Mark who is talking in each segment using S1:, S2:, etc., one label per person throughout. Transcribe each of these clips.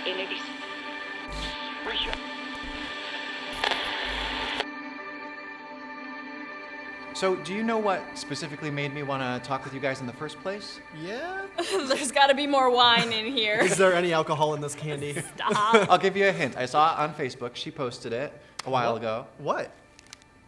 S1: NDC.
S2: So, do you know what specifically made me want to talk with you guys in the first place?
S3: Yeah?
S4: There's got to be more wine in here.
S3: Is there any alcohol in this candy?
S4: Stop.
S2: I'll give you a hint. I saw it on Facebook. She posted it a while ago.
S3: What?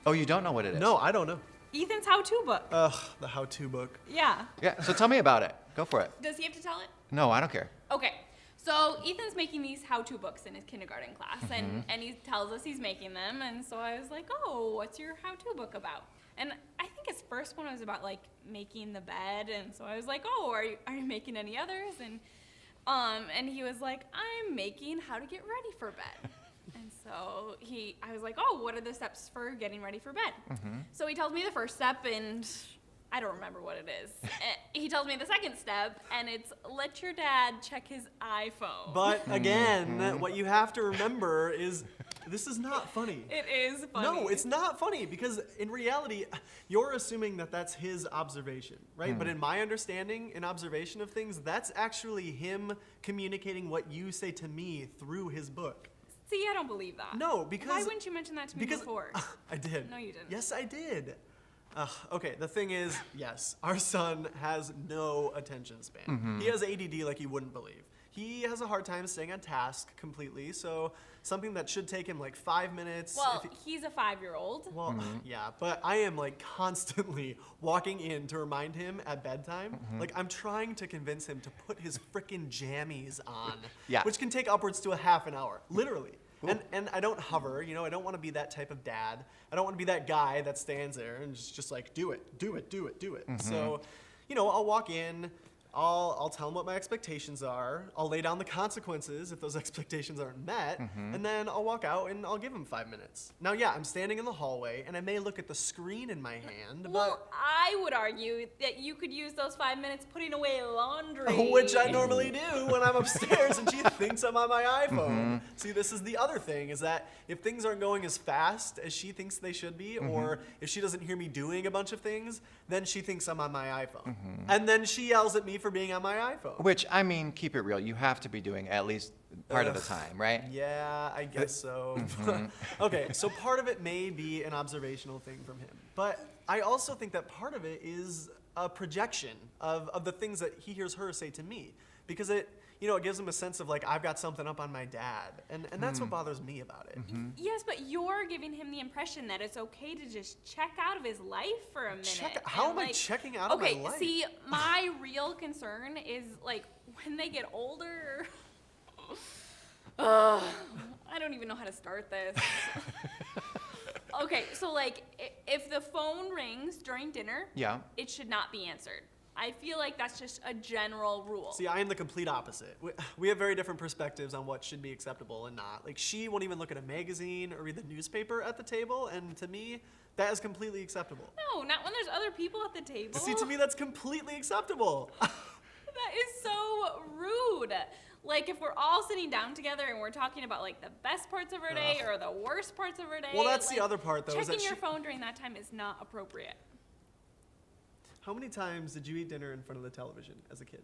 S2: Oh, you don't know what it is?
S3: No, I don't know.
S4: Ethan's how-to book.
S3: Ugh, the how-to book.
S4: Yeah.
S2: Yeah, so tell me about it. Go for it.
S4: Does he have to tell it?
S2: No, I don't care.
S4: Okay. So Ethan's making these how-to books in his kindergarten class, and he tells us he's making them, and so I was like, oh, what's your how-to book about? And I think his first one was about like making the bed, and so I was like, oh, are you making any others? And he was like, I'm making how to get ready for bed. And so I was like, oh, what are the steps for getting ready for bed? So he tells me the first step, and I don't remember what it is. He tells me the second step, and it's let your dad check his iPhone.
S3: But again, what you have to remember is this is not funny.
S4: It is funny.
S3: No, it's not funny because in reality, you're assuming that that's his observation, right? But in my understanding and observation of things, that's actually him communicating what you say to me through his book.
S4: See, I don't believe that.
S3: No, because...
S4: Why wouldn't you mention that to me before?
S3: I did.
S4: No, you didn't.
S3: Yes, I did. Okay, the thing is, yes, our son has no attention span. He has ADD like you wouldn't believe. He has a hard time staying on task completely, so something that should take him like 5 minutes.
S4: Well, he's a 5-year-old.
S3: Well, yeah, but I am like constantly walking in to remind him at bedtime. Like I'm trying to convince him to put his frickin' jammies on,
S2: Yeah.
S3: which can take upwards to a half an hour, literally. And I don't hover, you know, I don't want to be that type of dad. I don't want to be that guy that stands there and just like, do it. So, you know, I'll walk in, I'll tell him what my expectations are. I'll lay down the consequences if those expectations aren't met, and then I'll walk out and I'll give him 5 minutes. Now, yeah, I'm standing in the hallway and I may look at the screen in my hand,
S4: Well, I would argue that you could use those 5 minutes putting away laundry.
S3: but which I normally do when I'm upstairs and she thinks I'm on my iPhone. See, this is the other thing, is that if things aren't going as fast as she thinks they should be, or if she doesn't hear me doing a bunch of things, then she thinks I'm on my iPhone. And then she yells at me for being on my iPhone.
S2: Which, I mean, keep it real. You have to be doing at least part of the time, right?
S3: Yeah, I guess so. Okay, so part of it may be an observational thing from him. But I also think that part of it is a projection of the things that he hears her say to me. Because it gives him a sense of like, I've got something up on my dad. And that's what bothers me about it.
S4: Yes, but you're giving him the impression that it's okay to just check out of his life for a minute.
S3: How am I checking out of my life?
S4: Okay, see, my real concern is like when they get older. I don't even know how to start this. Okay, so like if the phone rings during dinner,
S2: Yeah.
S4: it should not be answered. I feel like that's just a general rule.
S3: See, I am the complete opposite. We have very different perspectives on what should be acceptable and not. Like, she won't even look at a magazine or read the newspaper at the table, and to me, that is completely acceptable.
S4: No, not when there's other people at the table.
S3: See, to me, that's completely acceptable.
S4: That is so rude. Like, if we're all sitting down together and we're talking about, like, the best parts of our day or the worst parts of our day.
S3: Well, that's
S4: like,
S3: the other part, though, is that
S4: checking your
S3: she-
S4: phone during that time is not appropriate.
S3: How many times did you eat dinner in front of the television as a kid?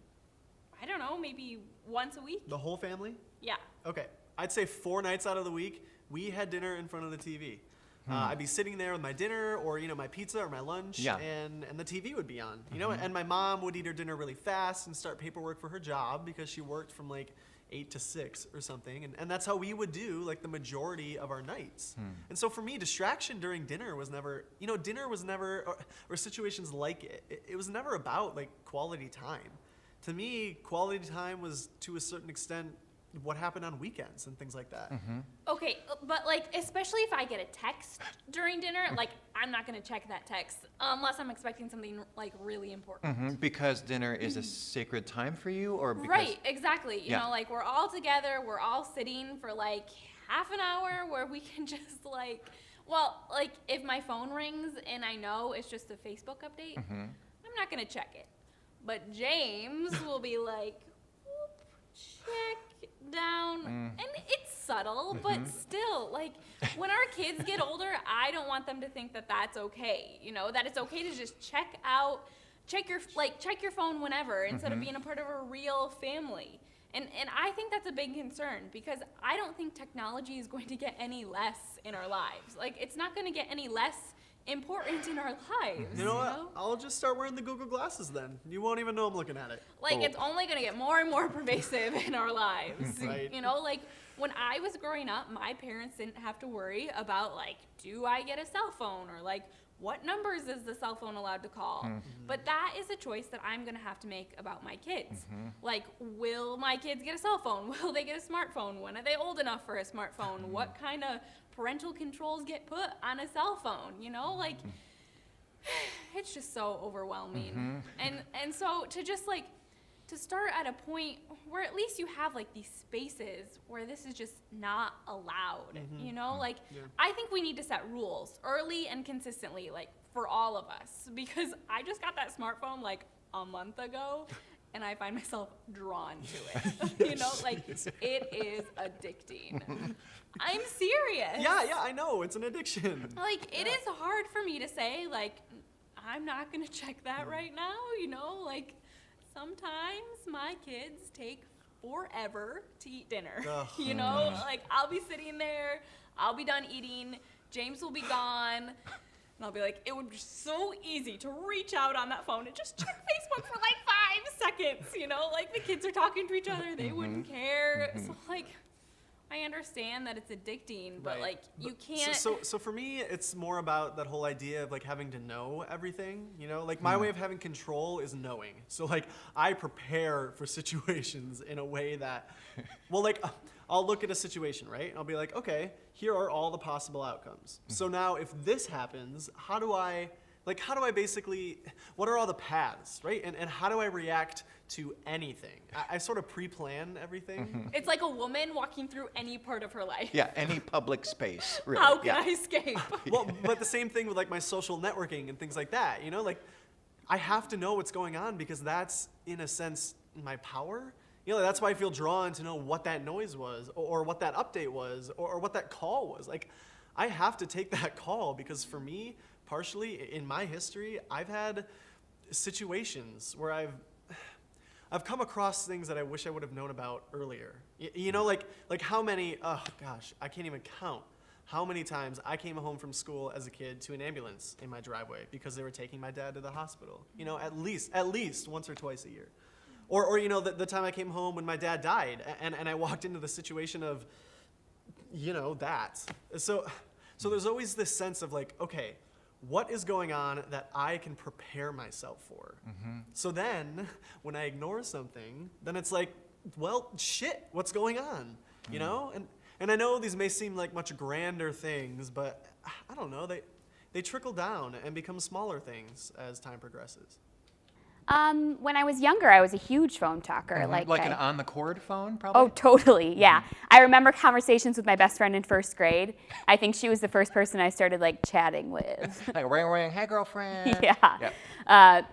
S4: I don't know, maybe once a week?
S3: The whole family?
S4: Yeah.
S3: Okay, I'd say 4 nights out of the week, we had dinner in front of the TV. I'd be sitting there with my dinner or, my pizza or my lunch,
S2: Yeah.
S3: and the TV would be on, and my mom would eat her dinner really fast and start paperwork for her job because she worked from like 8 to 6 or something, and that's how we would do like the majority of our nights. And so for me, distraction during dinner was never, dinner was never, or situations like it, it was never about like quality time. To me, quality time was to a certain extent what happened on weekends and things like that.
S4: Okay, but like, especially if I get a text during dinner, like, I'm not gonna check that text unless I'm expecting something like really important.
S2: Because dinner is a sacred time for you, or because...
S4: Right, exactly. You
S2: Yeah.
S4: know, like, we're all together, we're all sitting for like half an hour where we can just like, well, like, if my phone rings and I know it's just a Facebook update, I'm not gonna check it. But James will be like, whoop, check down, and it's subtle, but still, like, when our kids get older, I don't want them to think that that's okay, that it's okay to just check your phone whenever instead of being a part of a real family. And I think that's a big concern because I don't think technology is going to get any less in our lives. Like, it's not going to get any less important in our lives.
S3: You know what? I'll just start wearing the Google glasses then. You won't even know I'm looking at it.
S4: Like, it's only going to get more and more pervasive in our lives.
S3: Right.
S4: You know, like, when I was growing up, my parents didn't have to worry about, like, do I get a cell phone? Or, like, what numbers is the cell phone allowed to call? But that is a choice that I'm going to have to make about my kids. Like, will my kids get a cell phone? Will they get a smartphone? When are they old enough for a smartphone? What kind of parental controls get put on a cell phone? You know, like, it's just so overwhelming. And so to just, like, to start at a point where at least you have like these spaces where this is just not allowed, you know, like I think we need to set rules early and consistently, like for all of us, because I just got that smartphone like a month ago and I find myself drawn to it. You know, like it is addicting. I'm serious.
S3: Yeah, I know. It's an addiction.
S4: Like it is hard for me to say like, I'm not gonna check that right now, you know, like sometimes my kids take forever to eat dinner. You know, like I'll be sitting there, I'll be done eating, James will be gone, and I'll be like, it would be so easy to reach out on that phone and just check Facebook for like 5 seconds, you know, like the kids are talking to each other, they wouldn't care. So like, I understand that it's addicting, but
S3: Right.
S4: like you can't.
S3: So for me, it's more about that whole idea of like having to know everything. You know, like my way of having control is knowing. So like I prepare for situations in a way that, well, like I'll look at a situation, right? And I'll be like, okay, here are all the possible outcomes. So now if this happens, how do I basically, what are all the paths, right? And how do I react to anything? I sort of pre-plan everything.
S4: It's like a woman walking through any part of her life.
S2: Yeah, any public space, really.
S4: How can
S2: yeah.
S4: I escape?
S3: Well, but the same thing with like my social networking and things like that, you know, like I have to know what's going on because that's in a sense my power. You know, that's why I feel drawn to know what that noise was or what that update was or what that call was. Like I have to take that call because for me, partially in my history, I've had situations where I've come across things that I wish I would have known about earlier. You know, like how many, oh gosh, I can't even count how many times I came home from school as a kid to an ambulance in my driveway because they were taking my dad to the hospital. You know, at least once or twice a year. Or you know, the time I came home when my dad died and I walked into the situation of, you know, that. So there's always this sense of like, okay, what is going on that I can prepare myself for? So then, when I ignore something, then it's like, well, shit, what's going on? You know? And I know these may seem like much grander things, but I don't know, they trickle down and become smaller things as time progresses.
S1: When I was younger, I was a huge phone talker.
S2: Like
S1: I-
S2: an on-the-cord phone, probably?
S1: Oh, totally, yeah. I remember conversations with my best friend in first grade. I think she was the first person I started like chatting with.
S2: Like, ring, ring, hey, girlfriend.
S1: Yeah.
S2: Yep.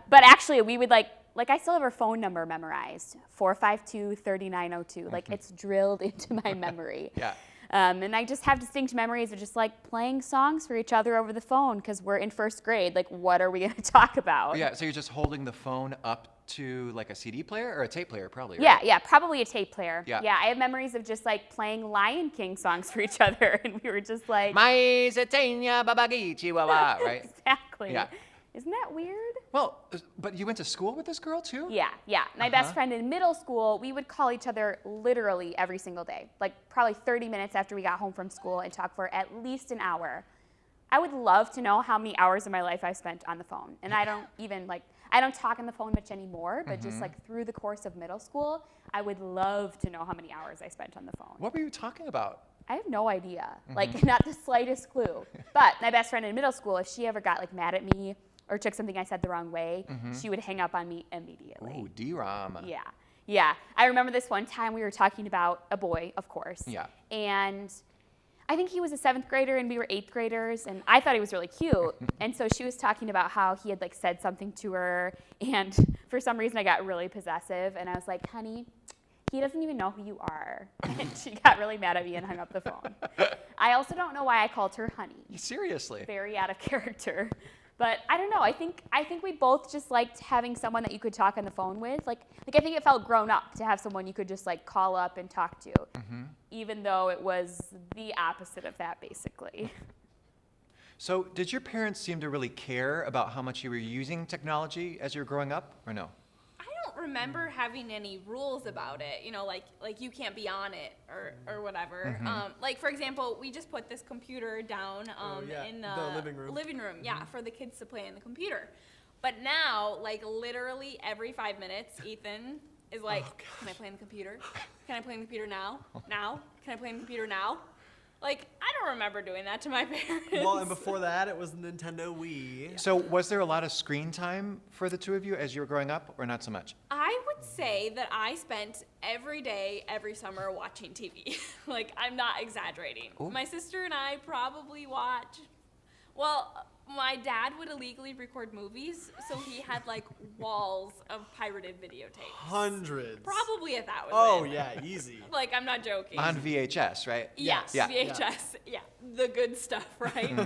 S1: But actually, we would like I still have her phone number memorized, 452-3902. Like it's drilled into my memory.
S2: Yeah.
S1: And I just have distinct memories of just like playing songs for each other over the phone because we're in first grade. Like, what are we going to talk about?
S2: Yeah, so you're just holding the phone up to like a CD player or a tape player, probably, right?
S1: Yeah, probably a tape player.
S2: Yeah.
S1: I have memories of just like playing Lion King songs for each other, and we were just like,
S2: Mais Zetenia Babagi Chihuahua, right?
S1: exactly.
S2: Yeah.
S1: Isn't that weird?
S2: Well, but you went to school with this girl too?
S1: Yeah. My best friend in middle school, we would call each other literally every single day, like probably 30 minutes after we got home from school and talk for at least an hour. I would love to know how many hours of my life I spent on the phone. And I don't even I don't talk on the phone much anymore, but just like through the course of middle school, I would love to know how many hours I spent on the phone.
S2: What were you talking about?
S1: I have no idea, like not the slightest clue. But my best friend in middle school, if she ever got like mad at me or took something I said the wrong way, she would hang up on me immediately.
S2: Ooh, DRAM.
S1: Yeah. I remember this one time we were talking about a boy, of course.
S2: Yeah.
S1: And I think he was a 7th grader and we were 8th graders, and I thought he was really cute. And so she was talking about how he had like said something to her, and for some reason I got really possessive, and I was like, honey, he doesn't even know who you are. And she got really mad at me and hung up the phone. I also don't know why I called her honey.
S2: Seriously?
S1: Very out of character. But I don't know. I think we both just liked having someone that you could talk on the phone with. Like I think it felt grown up to have someone you could just like call up and talk to, even though it was the opposite of that basically.
S2: So, did your parents seem to really care about how much you were using technology as you were growing up, or no?
S4: I don't remember having any rules about it, you know, like you can't be on it or whatever. Like for example, we just put this computer down
S3: yeah,
S4: in
S3: the living room.
S4: yeah, for the kids to play on the computer. But now, like literally every 5 minutes, Ethan is like, "Can I play on the computer? Can I play on the computer now? Now? Can I play on the computer now?" Like I don't remember doing that to my parents.
S3: Well, and before that, it was the Nintendo Wii.
S2: So, was there a lot of screen time for the two of you as you were growing up, or not so much?
S4: I would say that I spent every day, every summer watching TV. Like, I'm not exaggerating.
S2: Ooh.
S4: My sister and I probably watch, well, my dad would illegally record movies, so he had like walls of pirated videotapes.
S3: Hundreds.
S4: Probably 1,000.
S3: Oh yeah, easy.
S4: Like, I'm not joking.
S2: On VHS, right?
S4: Yes,
S2: Yeah.
S4: VHS. Yeah, the good stuff, right?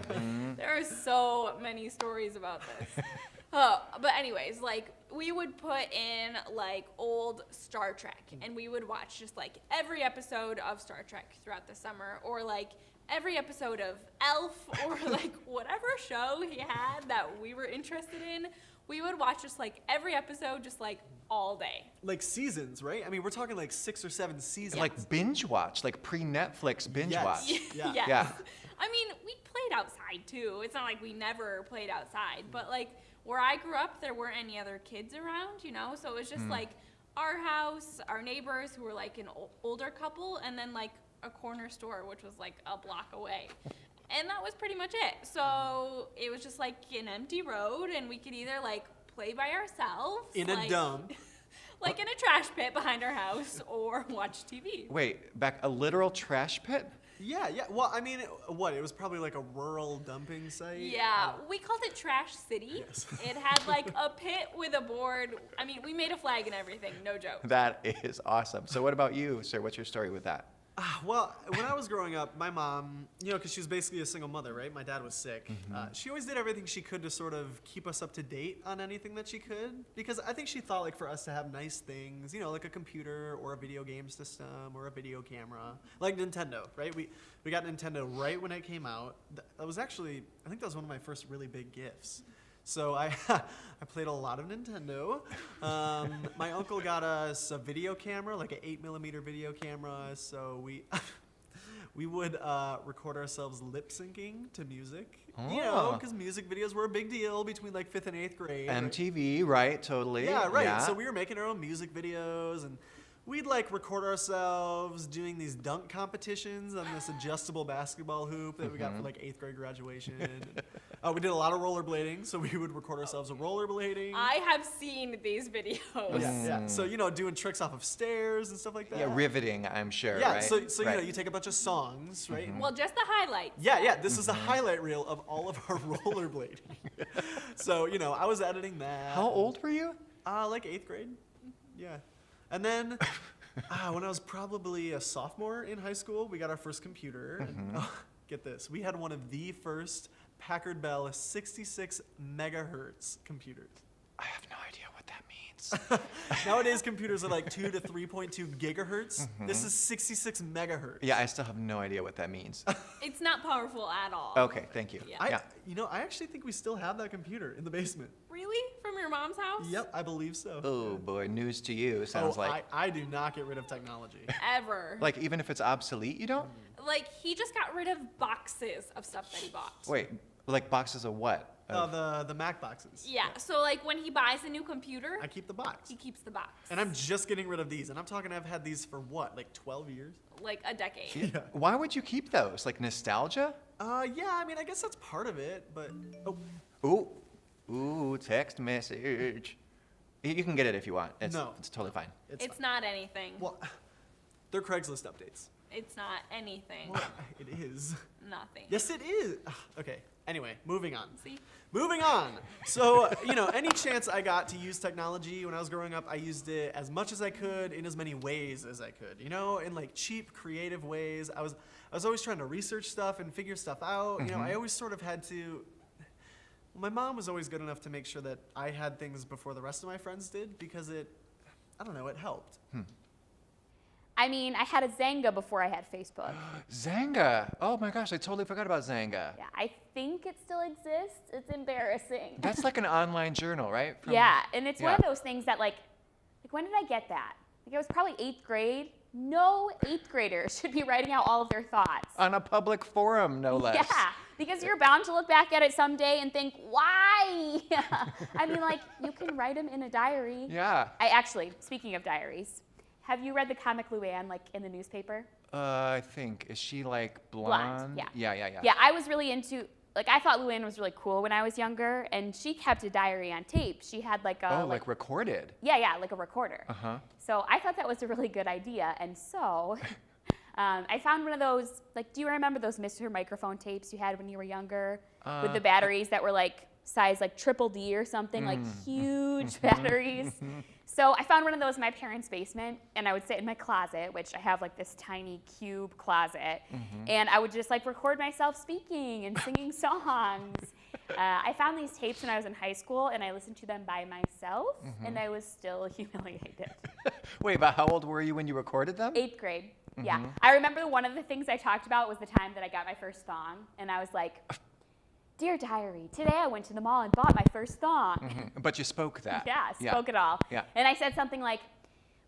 S4: There are so many stories about this. But anyways, like we would put in like old Star Trek, and we would watch just like every episode of Star Trek throughout the summer, or like every episode of Elf, or like whatever show he had that we were interested in. We would watch just like every episode, just like all day.
S3: Like seasons, right? I mean, we're talking like 6 or 7 seasons.
S2: Like binge watch, like pre-Netflix binge
S3: Yes.
S2: watch.
S3: Yeah.
S4: Yes.
S2: Yeah.
S4: I mean, we played outside too. It's not like we never played outside, but like where I grew up, there weren't any other kids around, you know? So it was just like our house, our neighbors who were like an older couple, and then like a corner store, which was like a block away. And that was pretty much it. So it was just like an empty road, and we could either like play by ourselves
S3: in a
S4: like,
S3: dump.
S4: like in a trash pit behind our house, or watch TV.
S2: Wait, back a literal trash pit?
S3: Yeah, yeah. Well, I mean, it was probably like a rural dumping site.
S4: Yeah, we called it Trash City.
S3: Yes.
S4: It had like a pit with a board. I mean, we made a flag and everything, no joke.
S2: That is awesome. So, what about you, sir? What's your story with that?
S3: Well, when I was growing up, my mom, you know, because she was basically a single mother, right? My dad was sick. She always did everything she could to sort of keep us up to date on anything that she could, because I think she thought like for us to have nice things, you know, like a computer or a video game system or a video camera, like Nintendo, right? We got Nintendo right when it came out. That was actually, I think that was one of my first really big gifts. So I played a lot of Nintendo. My uncle got us a video camera, like an 8mm video camera. So we would record ourselves lip syncing to music. You know, because music videos were a big deal between like 5th and 8th grade.
S2: MTV, right? Totally.
S3: Yeah, right.
S2: Yeah.
S3: So we were making our own music videos, and we'd like record ourselves doing these dunk competitions on this adjustable basketball hoop that we got for like 8th grade graduation. We did a lot of rollerblading, so we would record ourselves rollerblading.
S4: I have seen these videos.
S3: Yeah. So, you know, doing tricks off of stairs and stuff like that.
S2: Yeah, riveting, I'm sure.
S3: Yeah,
S2: right?
S3: so
S2: right.
S3: you know, you take a bunch of songs, right?
S4: Well, just the highlights.
S3: Yeah, this is a highlight reel of all of our rollerblading. So, you know, I was editing that.
S2: How old were you?
S3: Like 8th grade. Yeah. And then when I was probably a sophomore in high school, we got our first computer. And, get this, we had one of the first Packard Bell 66 megahertz computers.
S2: I have no idea what that means.
S3: Nowadays, computers are like 2 to 3.2 gigahertz. This is 66 megahertz.
S2: Yeah, I still have no idea what that means.
S4: It's not powerful at all.
S2: Okay, thank you.
S4: Yeah.
S3: I actually think we still have that computer in the basement.
S4: Really? From your mom's house?
S3: Yep, I believe so.
S2: Oh boy, news to you. Sounds like
S3: I do not get rid of technology.
S4: Ever.
S2: like even if it's obsolete, you don't?
S4: Like, he just got rid of boxes of stuff that he bought.
S2: Wait, like boxes of what?
S3: The Mac boxes.
S4: Yeah, so like when he buys a new computer,
S3: I keep the box.
S4: he keeps the box.
S3: And I'm just getting rid of these. And I'm talking I've had these for what, like 12 years?
S4: like a decade.
S3: Yeah.
S2: Why would you keep those? Like nostalgia?
S3: Yeah, I mean, I guess that's part of it, but
S2: Ooh, text message. You can get it if you want. It's totally fine.
S4: It's not anything.
S3: well, they're Craigslist updates.
S4: It's not anything.
S3: Well, it is.
S4: Nothing.
S3: Yes, it is. Okay. Anyway, moving on.
S4: See?
S3: Moving on. So, you know, any chance I got to use technology when I was growing up, I used it as much as I could in as many ways as I could. You know, in like cheap, creative ways. I was always trying to research stuff and figure stuff out. You know, I always sort of had to. My mom was always good enough to make sure that I had things before the rest of my friends did because it helped.
S1: I mean, I had a Zanga before I had Facebook.
S2: Zanga. Oh my gosh, I totally forgot about Zanga.
S1: Yeah, I think it still exists. It's embarrassing.
S2: That's like an online journal, right? From-
S1: Yeah, and it's one of
S2: Yeah.
S1: those things that like when did I get that? Like it was probably 8th grade. No 8th graders should be writing out all of their thoughts.
S2: On a public forum, no less.
S1: Yeah, because you're bound to look back at it someday and think, why? I mean, like, you can write them in a diary.
S2: Yeah.
S1: I actually, speaking of diaries, have you read the comic Luann, like, in the newspaper?
S2: I think. Is she like blonde?
S1: Yeah.
S2: Yeah.
S1: Yeah, I was really into, like, I thought Luann was really cool when I was younger, and she kept a diary on tape. She had, like, a,
S2: Oh, like recorded.
S1: yeah, like a recorder.
S2: Uh-huh.
S1: So I thought that was a really good idea, and so I found one of those, like, do you remember those Mr. Microphone tapes you had when you were younger with the batteries that were like size like triple D or something, like huge batteries? So I found one of those in my parents' basement, and I would sit in my closet, which I have like this tiny cube closet, and I would just like record myself speaking and singing songs. I found these tapes when I was in high school, and I listened to them by myself, and I was still humiliated.
S2: Wait, but how old were you when you recorded them?
S1: 8th grade. Yeah. I remember one of the things I talked about was the time that I got my first thong, and I was like, "Dear diary, today I went to the mall and bought my first thong."
S2: But you spoke that.
S1: Yeah, spoke it all.
S2: Yeah.
S1: And I said something like,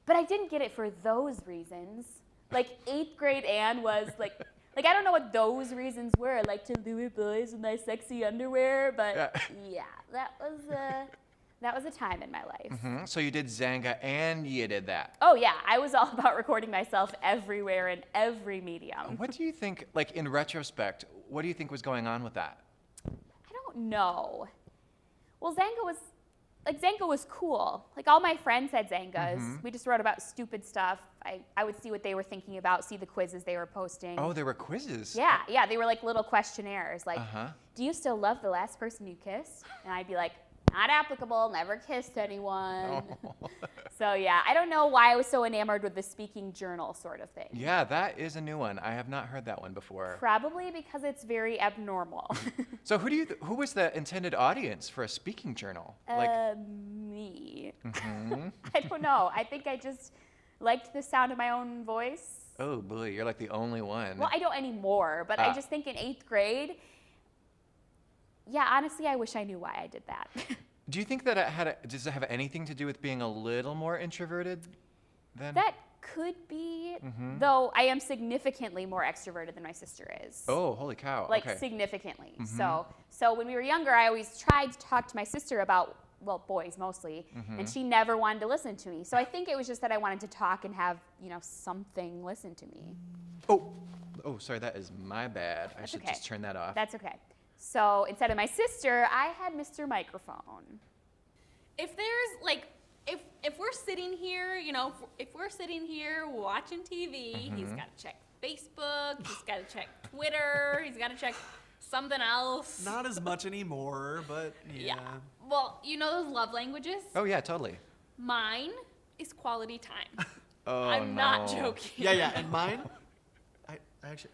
S1: "But I didn't get it for those reasons." Like 8th grade Anne was like I don't know what those reasons were, like to lure boys with my sexy underwear, but yeah, that was a time in my life.
S2: So you did Zanga and you did that.
S1: Oh yeah, I was all about recording myself everywhere in every medium.
S2: What do you think, like in retrospect, what do you think was going on with that?
S1: I don't know. Well, Zanga was cool. Like all my friends had Zangas. We just wrote about stupid stuff. I would see what they were thinking about, see the quizzes they were posting.
S2: Oh, there were quizzes.
S1: Yeah, they were like little questionnaires. Like,
S2: Uh-huh.
S1: do you still love the last person you kissed? And I'd be like, not applicable, never kissed anyone. So yeah, I don't know why I was so enamored with the speaking journal sort of thing.
S2: Yeah, that is a new one. I have not heard that one before.
S1: Probably because it's very abnormal.
S2: So who was the intended audience for a speaking journal?
S1: Me. I don't know. I think I just liked the sound of my own voice.
S2: Oh boy, you're like the only one.
S1: Well, I don't anymore, but I just think in 8th grade, yeah, honestly, I wish I knew why I did that.
S2: Do you think that does it have anything to do with being a little more introverted than?
S1: That could be, though I am significantly more extroverted than my sister is.
S2: Oh, holy cow.
S1: Like
S2: okay.
S1: significantly. So when we were younger, I always tried to talk to my sister about, well, boys mostly, and she never wanted to listen to me. So I think it was just that I wanted to talk and have, something listen to me.
S2: Oh, sorry, that is my bad. I should
S1: okay.
S2: just turn that off.
S1: That's okay. So instead of my sister, I had Mr. Microphone.
S4: If there's like, if we're sitting here, if we're sitting here watching TV, he's got to check Facebook, he's got to check Twitter, he's got to check something else.
S3: Not as much anymore, but yeah.
S4: Well, you know those love languages?
S2: Oh yeah, totally.
S4: Mine is quality time.
S2: Oh
S4: I'm not joking.
S3: Yeah, and mine, I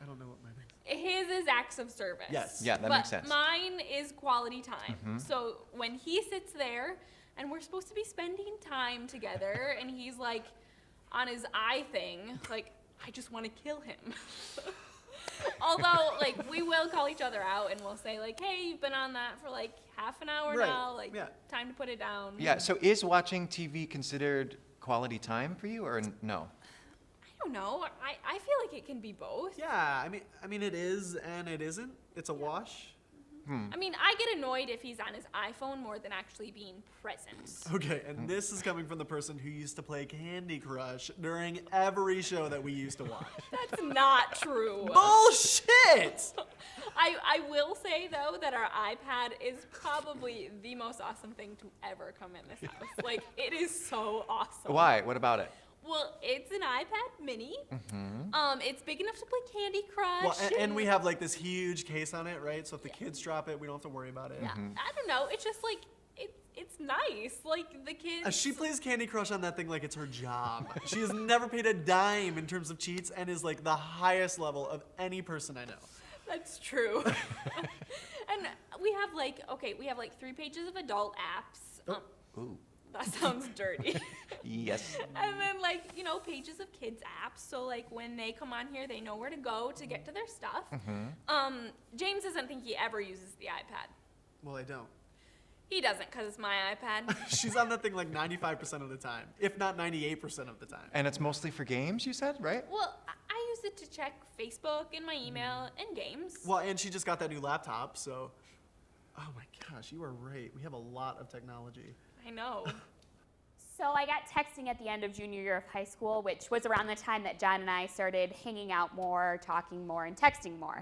S3: don't know what mine is.
S4: His is acts of service.
S3: Yes.
S2: Yeah, that
S4: but
S2: makes sense.
S4: Mine is quality time. So when he sits there and we're supposed to be spending time together and he's like on his eye thing, like I just want to kill him. Although like we will call each other out and we'll say like, hey, you've been on that for like half an hour
S3: Right.
S4: now, like
S3: Yeah.
S4: time to put it down.
S2: Yeah. So is watching TV considered quality time for you, or no?
S4: I don't know. I feel like it can be both.
S3: Yeah, I mean it is and it isn't. It's a wash.
S4: I mean, I get annoyed if he's on his iPhone more than actually being present.
S3: Okay, and this is coming from the person who used to play Candy Crush during every show that we used to watch.
S4: That's not true.
S3: Bullshit!
S4: I will say though that our iPad is probably the most awesome thing to ever come in this house. Like it is so awesome.
S2: Why? What about it?
S4: Well, it's an iPad mini. It's big enough to play Candy Crush.
S3: Well, and we have like this huge case on it, right? So if the kids drop it, we don't have to worry about it.
S4: Yeah, I don't know. It's just like it's nice. Like the kids.
S3: She plays Candy Crush on that thing like it's her job. She has never paid a dime in terms of cheats and is like the highest level of any person I know.
S4: That's true. And we have like 3 pages of adult apps.
S2: Ooh.
S4: That sounds dirty.
S2: Yes.
S4: And then pages of kids apps. So like when they come on here, they know where to go to get to their stuff. James doesn't think he ever uses the iPad.
S3: Well, I don't.
S4: He doesn't because it's my iPad.
S3: She's on that thing like 95% of the time, if not 98% of the time.
S2: And it's mostly for games, you said, right?
S4: Well, I use it to check Facebook and my email and games.
S3: Well, and she just got that new laptop, so. Oh my gosh, you are right. We have a lot of technology.
S4: I know.
S1: So I got texting at the end of junior year of high school, which was around the time that John and I started hanging out more, talking more, and texting more.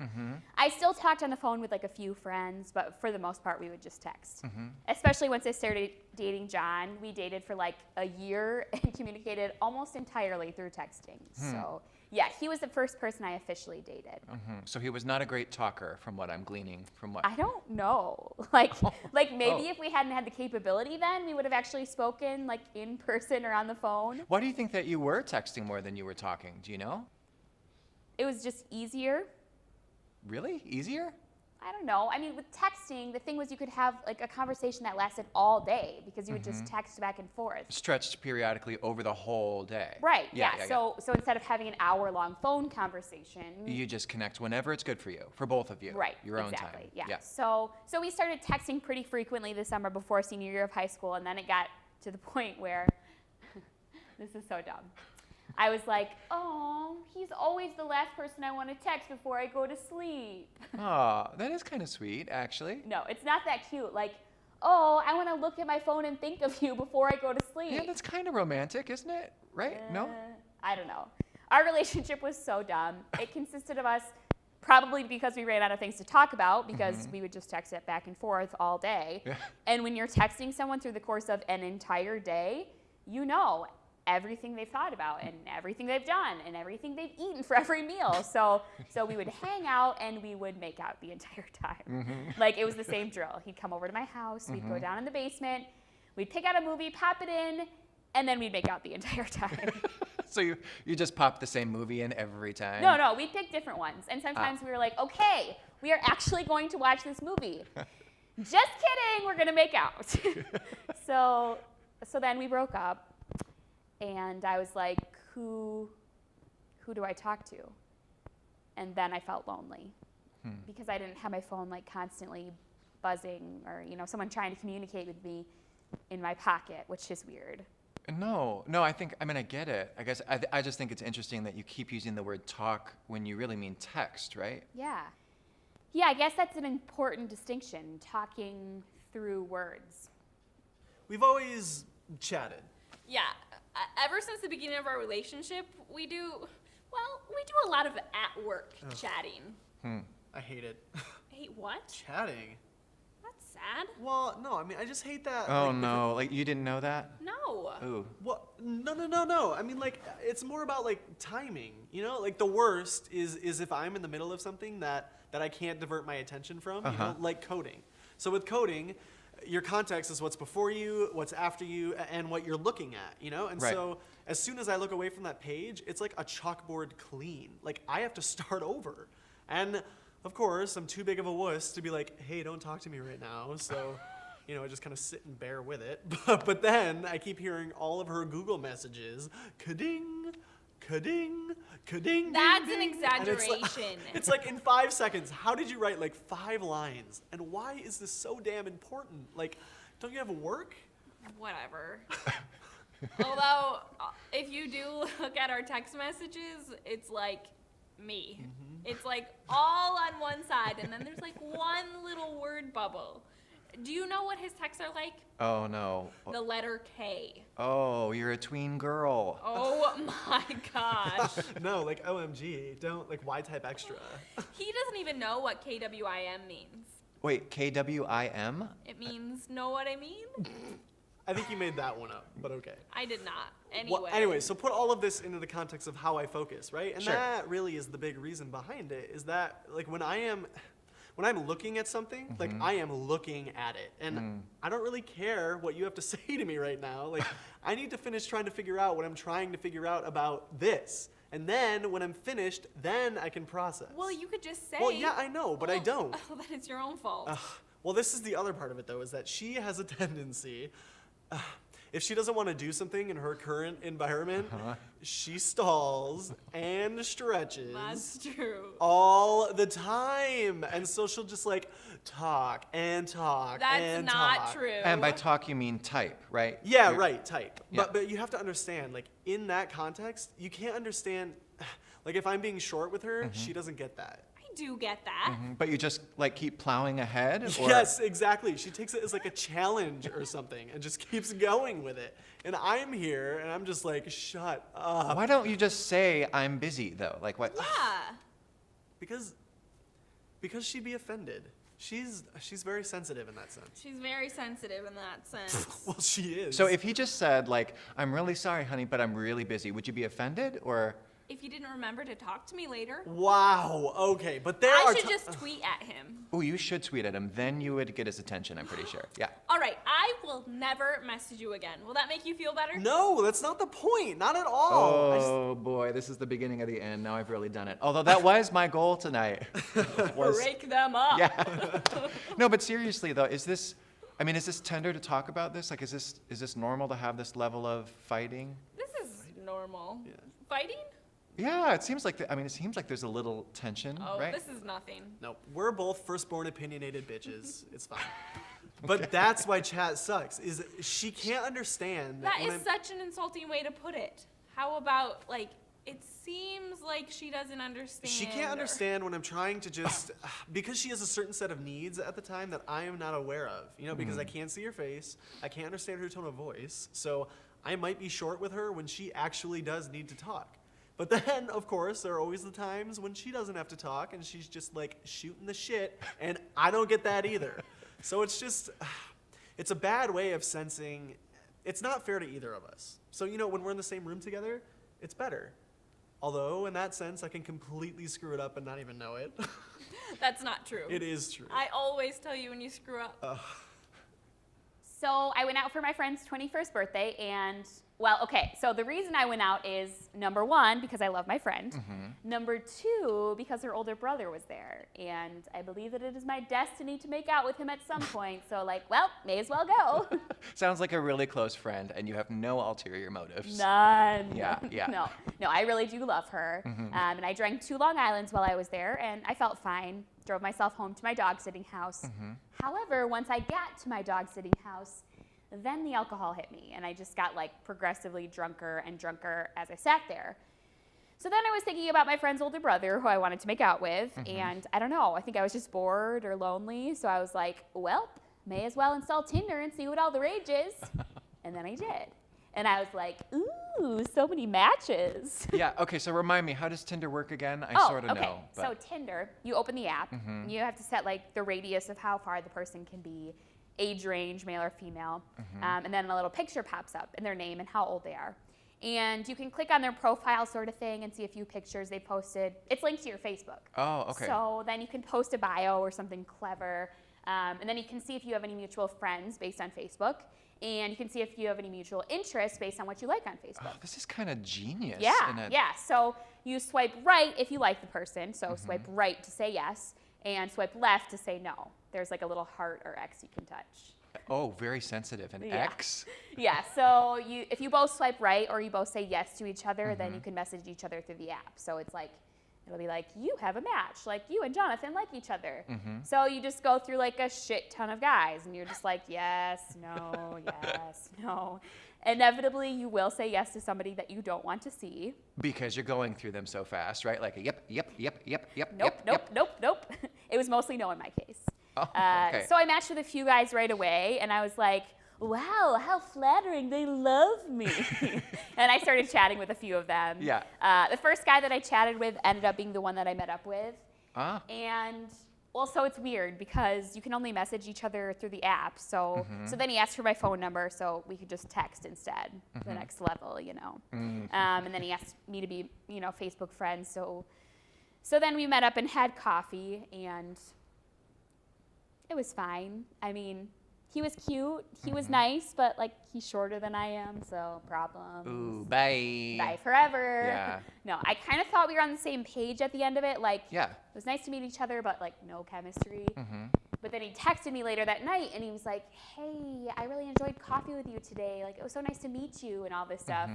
S1: I still talked on the phone with like a few friends, but for the most part, we would just text. Especially once I started dating John. We dated for like a year and communicated almost entirely through texting. So yeah, he was the first person I officially dated.
S2: So he was not a great talker, from what I'm gleaning from what.
S1: I don't know. Like maybe if we hadn't had the capability then, we would have actually spoken like in person or on the phone.
S2: Why do you think that you were texting more than you were talking? Do you know?
S1: It was just easier.
S2: Really? Easier?
S1: I don't know. I mean, with texting, the thing was you could have like a conversation that lasted all day because you would just text back and forth.
S2: Stretched periodically over the whole day.
S1: Right. Yeah. So instead of having an hour-long phone conversation,
S2: You just connect whenever it's good for you, for both of you.
S1: right.
S2: Your own
S1: exactly.
S2: time.
S1: Yeah. So we started texting pretty frequently the summer before senior year of high school, and then it got to the point where this is so dumb. I was like, oh, he's always the last person I want to text before I go to sleep.
S2: Aw, that is kind of sweet, actually.
S1: No, it's not that cute. Like, oh, I want to look at my phone and think of you before I go to sleep.
S2: Yeah, that's kind of romantic, isn't it? Right? No?
S1: I don't know. Our relationship was so dumb. It consisted of us, probably because we ran out of things to talk about, because we would just text it back and forth all day.
S2: Yeah.
S1: And when you're texting someone through the course of an entire day, you know everything they've thought about and everything they've done and everything they've eaten for every meal. So we would hang out and we would make out the entire time. Like it was the same drill. He'd come over to my house, we'd go down in the basement, we'd pick out a movie, pop it in, and then we'd make out the entire time.
S2: So you just pop the same movie in every time?
S1: No, we'd pick different ones. And sometimes we were like, okay, we are actually going to watch this movie. Just kidding, we're gonna make out. So then we broke up. And I was like, who do I talk to? And then I felt lonely because I didn't have my phone like constantly buzzing or, someone trying to communicate with me in my pocket, which is weird.
S2: No, I get it. I guess I just think it's interesting that you keep using the word talk when you really mean text, right?
S1: Yeah. Yeah, I guess that's an important distinction, talking through words.
S3: We've always chatted.
S4: Yeah. Ever since the beginning of our relationship, we do a lot of at work chatting.
S3: I hate it.
S4: Hey, what?
S3: Chatting?
S4: That's sad.
S3: Well, no, I mean, I just hate that.
S2: Oh
S3: like,
S2: no, like you didn't know that?
S4: No.
S2: Ooh.
S3: What? No. I mean, like, it's more about, like, timing, Like, the worst is if I'm in the middle of something that I can't divert my attention from, like coding. So with coding, your context is what's before you, what's after you, and what you're looking at, And
S2: Right.
S3: so as soon as I look away from that page, it's like a chalkboard clean. Like, I have to start over. And, of course, I'm too big of a wuss to be like, hey, don't talk to me right now. So, I just kind of sit and bear with it. But then I keep hearing all of her Google messages, ka-ding, ka-ding, ka-ding,
S4: That's
S3: ding,
S4: an
S3: ding. And
S4: exaggeration.
S3: It's like in 5 seconds, how did you write like 5 lines? And why is this so damn important? Like, don't you have work?
S4: Whatever. Although, if you do look at our text messages, it's like me. It's like all on one side, and then there's like one little word bubble. Do you know what his texts are like?
S2: Oh no.
S4: The letter K.
S2: Oh, you're a tween girl.
S4: Oh my gosh.
S3: No, like OMG, don't, like, why type extra?
S4: He doesn't even know what KWIM means.
S2: Wait, KWIM?
S4: It means, know what I mean?
S3: I think you made that one up, but okay.
S4: I did not.
S3: Well, anyway, so put all of this into the context of how I focus, right? And
S2: Sure.
S3: that really is the big reason behind it, is that, like, when I'm looking at something, like, I am looking at it. And I don't really care what you have to say to me right now. Like, I need to finish trying to figure out what I'm trying to figure out about this. And then, when I'm finished, then I can process.
S4: Well, you could just say.
S3: Well, yeah, I know, but I don't.
S4: Oh, then it's your own fault.
S3: Well, this is the other part of it, though, is that she has a tendency, if she doesn't want to do something in her current environment, she stalls and stretches
S4: That's true.
S3: all the time. And so she'll just like talk and talk
S4: That's
S3: and
S4: not
S3: talk.
S4: true.
S2: And by talk, you mean type, right?
S3: Yeah,
S2: You're-
S3: right, type.
S2: Yeah.
S3: But you have to understand, like, in that context, you can't understand, like, if I'm being short with her, she doesn't get that.
S4: I do get that.
S2: But you just like keep plowing ahead? Or?
S3: Yes, exactly. She takes it as like a challenge or something and just keeps going with it. And I'm here and I'm just like, shut up.
S2: Why don't you just say I'm busy though? Like what?
S4: Yeah.
S3: Because she'd be offended. She's very sensitive in that sense.
S4: She's very sensitive in that sense.
S3: Well, she is.
S2: So if he just said like, I'm really sorry, honey, but I'm really busy, would you be offended or?
S4: If you didn't remember to talk to me later,
S3: Wow. Okay, but there
S4: I
S3: are
S4: should just tweet at him.
S2: Oh, you should tweet at him. Then you would get his attention, I'm pretty sure. Yeah.
S4: All right, I will never message you again. Will that make you feel better?
S3: No, that's not the point. Not at all. I just-
S2: Oh boy, this is the beginning of the end. Now I've really done it. Although that was my goal tonight. was-
S4: Break them up.
S2: Yeah. No, but seriously though, is this tender to talk about this? Like, is this normal to have this level of fighting?
S4: This is normal.
S3: Yeah.
S4: Fighting?
S2: Yeah, it seems like it seems like there's a little tension,
S4: Oh,
S2: right?
S4: this is nothing.
S3: No, we're both firstborn opinionated bitches. It's fine. But that's why chat sucks. Is she can't understand that,
S4: That
S3: when
S4: is
S3: I'm-
S4: such an insulting way to put it. How about, like, it seems like she doesn't understand.
S3: She can't
S4: or-
S3: understand when I'm trying to just because she has a certain set of needs at the time that I am not aware of. You know, because I can't see her face, I can't understand her tone of voice. So I might be short with her when she actually does need to talk. But then, of course, there are always the times when she doesn't have to talk and she's just like shooting the shit, and I don't get that either. So it's just, it's a bad way of sensing. It's not fair to either of us. So, you know, when we're in the same room together, it's better. Although, in that sense, I can completely screw it up and not even know it.
S4: That's not true.
S3: It is true.
S4: I always tell you when you screw up.
S1: So I went out for my friend's 21st birthday, and well, okay, so the reason I went out is number one, because I love my friend. Number two, because her older brother was there, and I believe that it is my destiny to make out with him at some point. So like, well, may as well go.
S2: Sounds like a really close friend, and you have no ulterior motives.
S1: None.
S2: Yeah, yeah.
S1: No, I really do love her. And I drank 2 Long Islands while I was there, and I felt fine. Drove myself home to my dog sitting house. However, once I got to my dog sitting house, then the alcohol hit me, and I just got like progressively drunker and drunker as I sat there. So then I was thinking about my friend's older brother, who I wanted to make out with, and I don't know, I think I was just bored or lonely, so I was like, well, may as well install Tinder and see what all the rage is. And then I did. And I was like, ooh, so many matches.
S2: Yeah, okay, so remind me, how does Tinder work again? I sort of
S1: okay.
S2: know.
S1: So
S2: But
S1: Tinder, you open the app, you have to set like the radius of how far the person can be, age range, male or female, and then a little picture pops up and their name and how old they are. And you can click on their profile sort of thing and see a few pictures they posted. It's linked to your Facebook.
S2: Oh, okay.
S1: So then you can post a bio or something clever, and then you can see if you have any mutual friends based on Facebook, and you can see if you have any mutual interests based on what you like on Facebook.
S2: Oh, this is kind of genius. in
S1: Yeah,
S2: a-
S1: yeah. So you swipe right if you like the person. So swipe right to say yes, and swipe left to say no. There's like a little heart or X you can touch.
S2: Oh, very sensitive. An
S1: Yeah.
S2: X?
S1: Yeah. So if you both swipe right or you both say yes to each other, then you can message each other through the app. So it's like, it'll be like, you have a match. Like, you and Jonathan like each other. So you just go through like a shit ton of guys, and you're just like, yes, no, yes, no. Inevitably, you will say yes to somebody that you don't want to see.
S2: Because you're going through them so fast, right? Like, yep, yep, yep, yep, yep,
S1: Nope,
S2: yep,
S1: nope,
S2: yep.
S1: nope, nope. It was mostly no in my case.
S2: Oh, okay.
S1: So I matched with a few guys right away, and I was like, wow, how flattering, they love me. And I started chatting with a few of them.
S2: Yeah.
S1: The first guy that I chatted with ended up being the one that I met up with.
S2: Ah.
S1: And, well, so it's weird because you can only message each other through the app. So then he asked for my phone number, so we could just text instead, the next level, you know. And then he asked me to be, you know, Facebook friends. So then we met up and had coffee, and it was fine. I mean, he was cute, he was nice, but like he's shorter than I am, so problems.
S2: Ooh, bye.
S1: Bye forever.
S2: Yeah.
S1: No, I kind of thought we were on the same page at the end of it. Like,
S2: Yeah.
S1: it was nice to meet each other, but like no chemistry. But then he texted me later that night and he was like, hey, I really enjoyed coffee with you today. Like, it was so nice to meet you and all this stuff.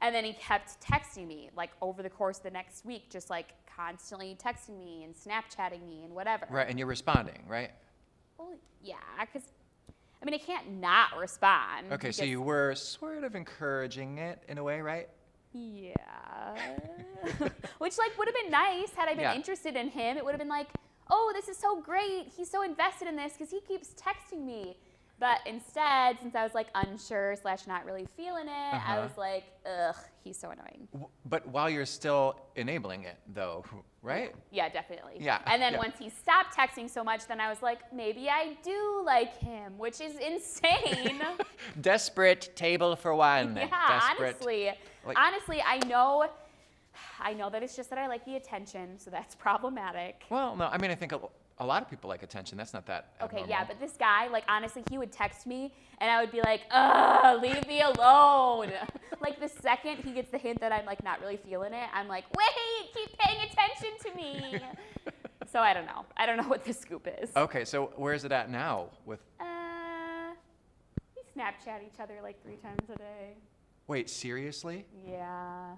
S1: And then he kept texting me, like, over the course of the next week, just, like, constantly texting me and Snapchatting me and whatever.
S2: Right, and you're responding, right?
S1: Well, yeah, because, I mean, I can't not respond.
S2: Okay, so
S1: because-
S2: you were sort of encouraging it in a way, right?
S1: Yeah. Which, like, would have been nice had I been
S2: Yeah.
S1: interested in him. It would have been like, oh, this is so great. He's so invested in this because he keeps texting me. But instead, since I was, like, unsure / not really feeling it, I was like, ugh, he's so annoying.
S2: But while you're still enabling it, though, right?
S1: Yeah, definitely.
S2: Yeah,
S1: And then
S2: yeah.
S1: once he stopped texting so much, then I was like, maybe I do like him, which is insane.
S2: Desperate table for one.
S1: Yeah,
S2: Desperate.
S1: honestly, I know that it's just that I like the attention, so that's problematic.
S2: Well, no, I mean, I think a lot of people like attention. That's not that
S1: Okay,
S2: abnormal.
S1: yeah, but this guy, like, honestly, he would text me, and I would be like, ugh, leave me alone. Like, the second he gets the hint that I'm, like, not really feeling it, I'm like, wait, keep paying attention to me. So I don't know. I don't know what the scoop is.
S2: Okay, so where's it at now with...
S1: We Snapchat each other, like, 3 times a day.
S2: Wait, seriously?
S1: Yeah.